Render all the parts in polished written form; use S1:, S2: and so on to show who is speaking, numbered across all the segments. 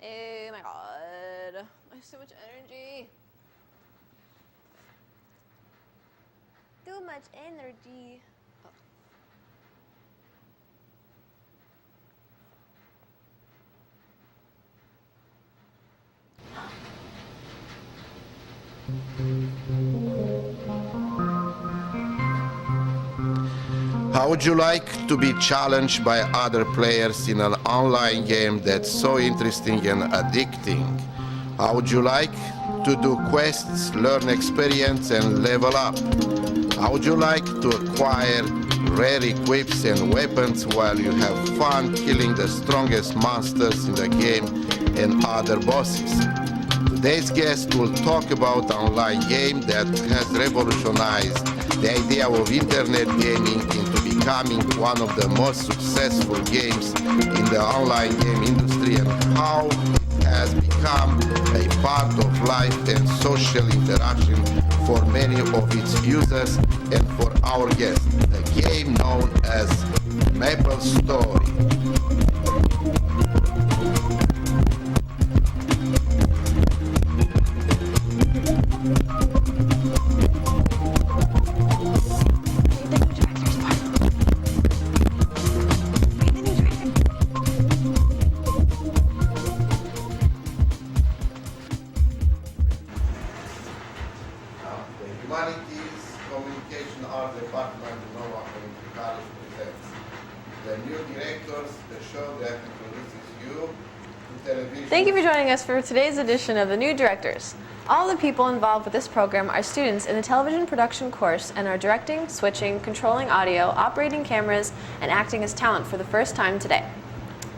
S1: Oh my god. I have so much energy. Too much energy. Oh.
S2: How would you like to be challenged by other players in an online game that's so interesting and addicting? How would you like to do quests, learn experience, and level up? How would you like to acquire rare equips and weapons while you have fun killing the strongest monsters in the game and other bosses? Today's guest will talk about an online game that has revolutionized the idea of internet gaming into becoming one of the most successful games in the online game industry and how it has become a part of life and social interaction for many of its users and for our guest, a game known as MapleStory.
S1: Thank you for joining us for today's edition of the New Directors. All the people involved with this program are students in the television production course and are directing, switching, controlling audio, operating cameras, and acting as talent for the first time today.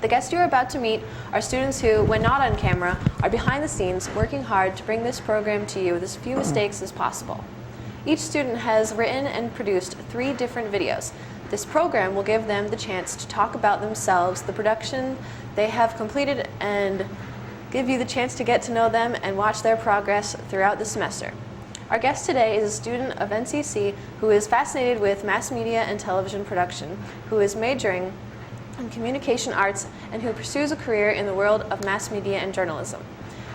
S1: The guests you are about to meet are students who, when not on camera, are behind the scenes working hard to bring this program to you with as few mistakes as possible. Each student has written and produced 3 different videos. This program will give them the chance to talk about themselves, the production they have completed, and give you the chance to get to know them and watch their progress throughout the semester. Our guest today is a student of NCC who is fascinated with mass media and television production, who is majoring in communication arts, and who pursues a career in the world of mass media and journalism.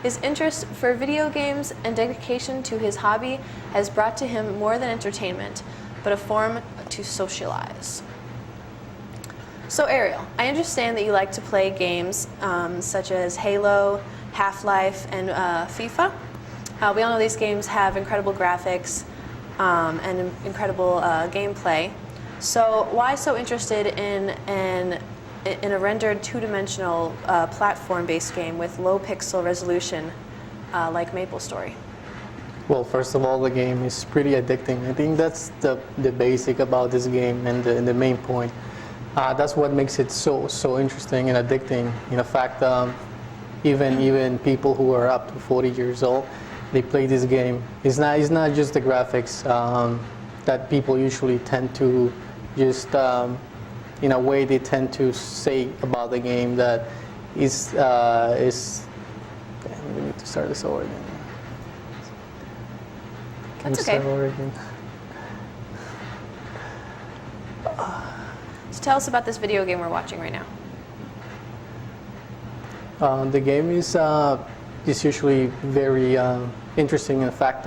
S1: His interest for video games and dedication to his hobby has brought to him more than entertainment, but a form to socialize. So Ariel, I understand that you like to play games such as Halo, Half-Life, and FIFA. We all know these games have incredible graphics and incredible gameplay. So why so interested in a rendered two-dimensional platform-based game with low pixel resolution like MapleStory?
S3: Well, first of all, the game is pretty addicting. I think that's the basic about this game and the main point. That's what makes it so interesting and addicting. In fact, even people who are up to 40 years old, they play this game. It's not just the graphics that people usually tend to just, in a way, they tend to say about the game that is. We need to start this over again.
S1: That's okay. So tell us about this video game we're watching right now.
S3: The game is usually very interesting. In fact,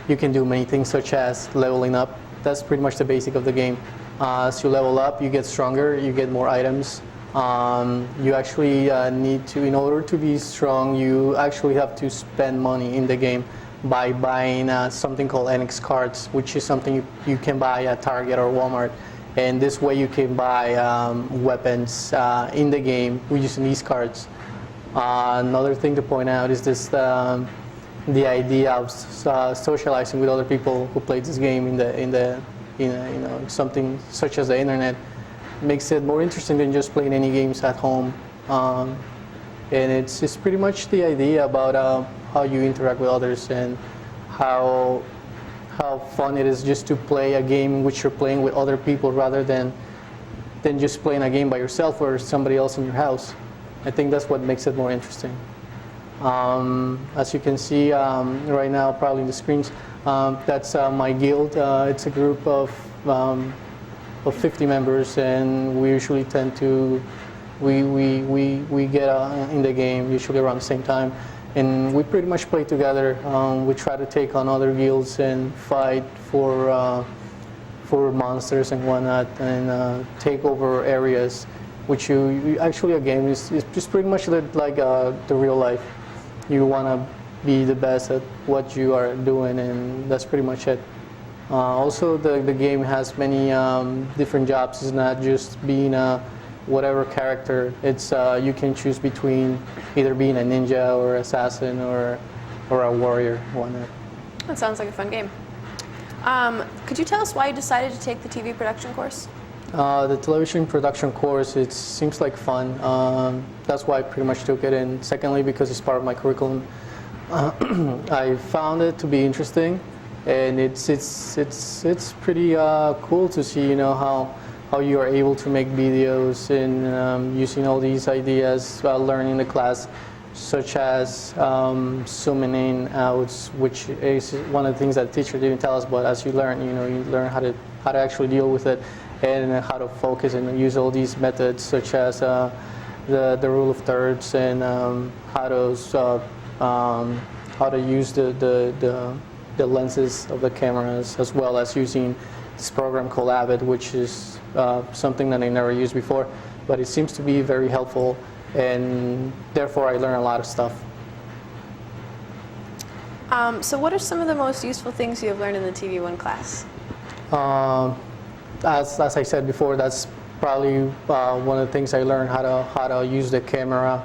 S3: you can do many things such as leveling up. That's pretty much the basic of the game. As you level up, you get stronger, you get more items. You actually need to, in order to be strong, you actually have to spend money in the game by buying something called NX cards, which is something you can buy at Target or Walmart. And this way you can buy weapons in the game using these cards. Another thing to point out is this the idea of socializing with other people who play this game in something such as the internet makes it more interesting than just playing any games at home. And it's pretty much the idea about how you interact with others and how fun it is just to play a game in which you're playing with other people rather than just playing a game by yourself or somebody else in your house. I think that's what makes it more interesting. As you can see right now, probably in the screens, that's my guild. It's a group of 50 members, and we usually tend to We get in the game usually around the same time, and we pretty much play together. We try to take on other guilds and fight for monsters and whatnot, and take over areas. Which you actually a game is just pretty much like the real life. You want to be the best at what you are doing, and that's pretty much it. Also, the game has many different jobs. It's not just being a whatever character. It's you can choose between either being a ninja or assassin or a warrior, whatnot.
S1: That sounds like a fun game. Could you tell us why you decided to take the TV production course?
S3: The television production course, it seems like fun. That's why I pretty much took it. And secondly, because it's part of my curriculum, I found it to be interesting, and it's pretty cool to see, how you are able to make videos and using all these ideas learning in the class, such as zooming in, outs, which is one of the things that the teacher didn't tell us. But as you learn, you learn how to actually deal with it, and how to focus and use all these methods, such as the rule of thirds, and how to use the lenses of the cameras, as well as using this program called Avid, which is something that I never used before, but it seems to be very helpful, and therefore I learn a lot of stuff.
S1: So what are some of the most useful things you have learned in the TV1 class?
S3: As I said before, that's probably one of the things I learned, how to use the camera.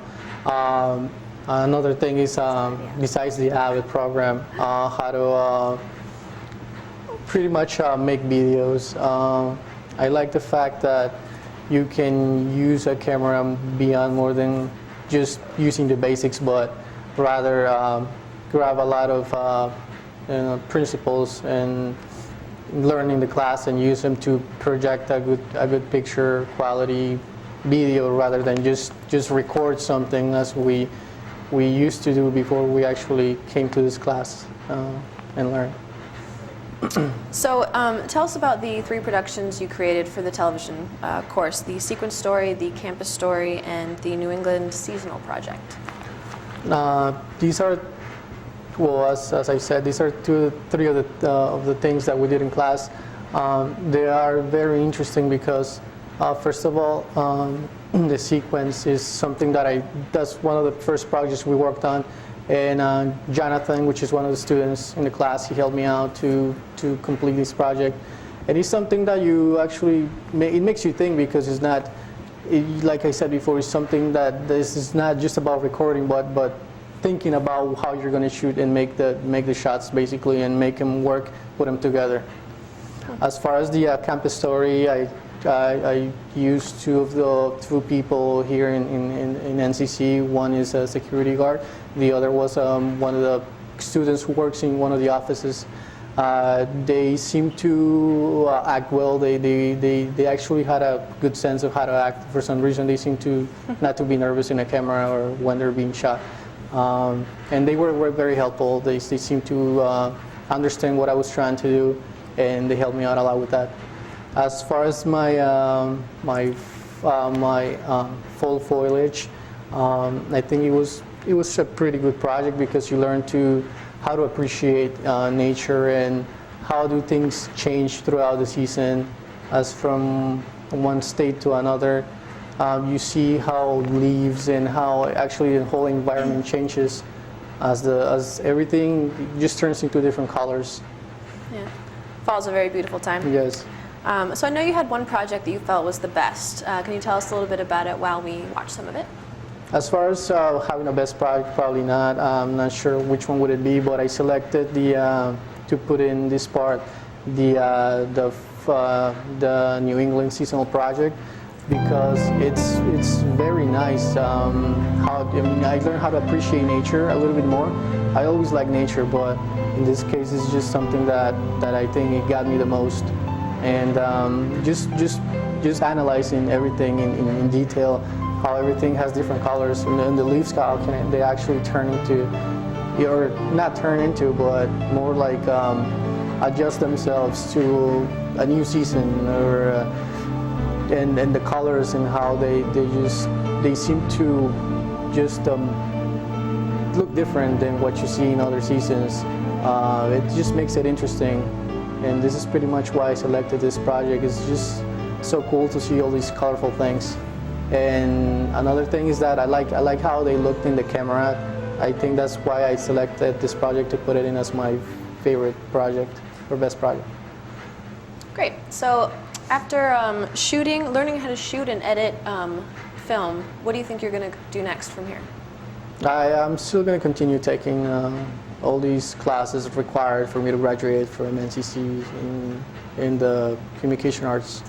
S3: Another thing is, besides the Avid program, how to pretty much make videos. I like the fact that you can use a camera beyond more than just using the basics, but rather grab a lot of principles and learn in the class and use them to project a good picture quality video, rather than just record something as we used to do before we actually came to this class and learned.
S1: So tell us about the 3 productions you created for the television course: the Sequence Story, the Campus Story, and the New England Seasonal Project.
S3: These are, well, as I said, these are 3 of the things that we did in class. They are very interesting because, first of all, the sequence is something that's one of the first projects we worked on, and Jonathan, which is one of the students in the class, he helped me out to complete this project. And it's something that you actually, it makes you think, because it's not, like I said before, it's something that this is not just about recording, but thinking about how you're going to shoot and make the shots, basically, and make them work, put them together. As far as the Campus Story, I used two people here in NCC. One is a security guard. The other was one of the students who works in one of the offices. They seem to act well. They actually had a good sense of how to act. For some reason, they seem to not to be nervous in a camera or when they're being shot. And they were very helpful. They seemed to understand what I was trying to do, and they helped me out a lot with that. As far as my fall foliage, I think it was a pretty good project, because you learn how to appreciate nature and how do things change throughout the season, as from one state to another. You see how leaves and how actually the whole environment changes as everything just turns into different colors.
S1: Yeah, fall's a very beautiful time.
S3: Yes.
S1: So I know you had one project that you felt was the best. Can you tell us a little bit about it while we watch some of it?
S3: As far as having a best project, probably not. I'm not sure which one would it be, but I selected to put in this part the New England Seasonal Project, because it's very nice. I learned how to appreciate nature a little bit more. I always like nature, but in this case, it's just something that I think it got me the most. And just analyzing everything in detail, how everything has different colors, and the leaves, how they actually turn into, or not turn into, but more like adjust themselves to a new season, and the colors and how they seem to just look different than what you see in other seasons. It just makes it interesting, and this is pretty much why I selected this project. It's just so cool to see all these colorful things. And another thing is that I like how they looked in the camera. I think that's why I selected this project to put it in as my favorite project or best project.
S1: Great. So after learning how to shoot and edit film, what do you think you're going to do next from here?
S3: I'm still going to continue taking all these classes required for me to graduate from NCC in the communication arts.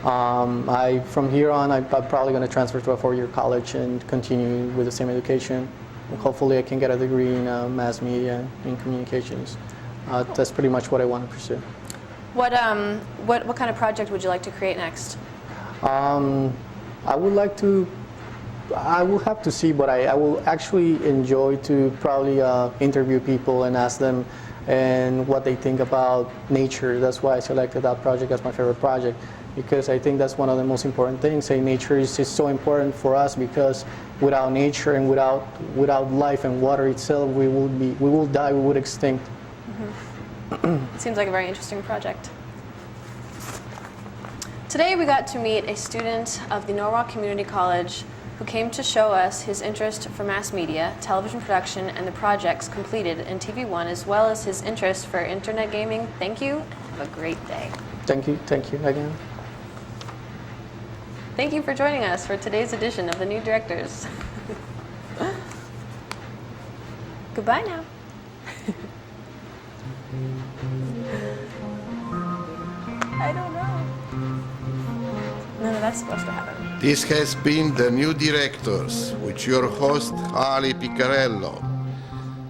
S3: From here on, I'm probably going to transfer to a 4-year college and continue with the same education. And hopefully I can get a degree in mass media and communications. That's pretty much what I want to pursue.
S1: What kind of project would you like to create next?
S3: I will have to see, but I will actually enjoy to probably interview people and ask them and what they think about nature. That's why I selected that project as my favorite project, because I think that's one of the most important things. Nature is so important for us, because without nature and without life and water itself, we will die, we would extinct.
S1: It seems like a very interesting project. Today we got to meet a student of the Norwalk Community College who came to show us his interest for mass media, television production, and the projects completed in TV1, as well as his interest for internet gaming. Thank you, and have a great day.
S3: Thank you again.
S1: Thank you for joining us for today's edition of the New Directors. Goodbye now. I don't know. None of that's supposed to happen.
S2: This has been The New Directors with your host, Ali Picarello,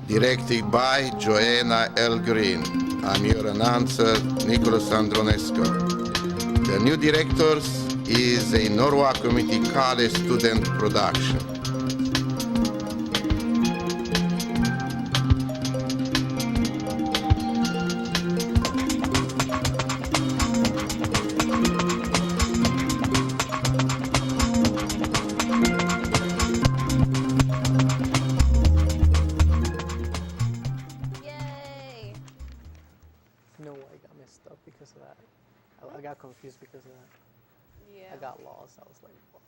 S2: directed by Joanna L. Green. I'm your announcer, Nicholas Andronescu. The New Directors is a Norwalk Community College student production.
S3: No, I got messed up because of that. I got confused because of that.
S1: Yeah.
S3: I got lost. I was like, what?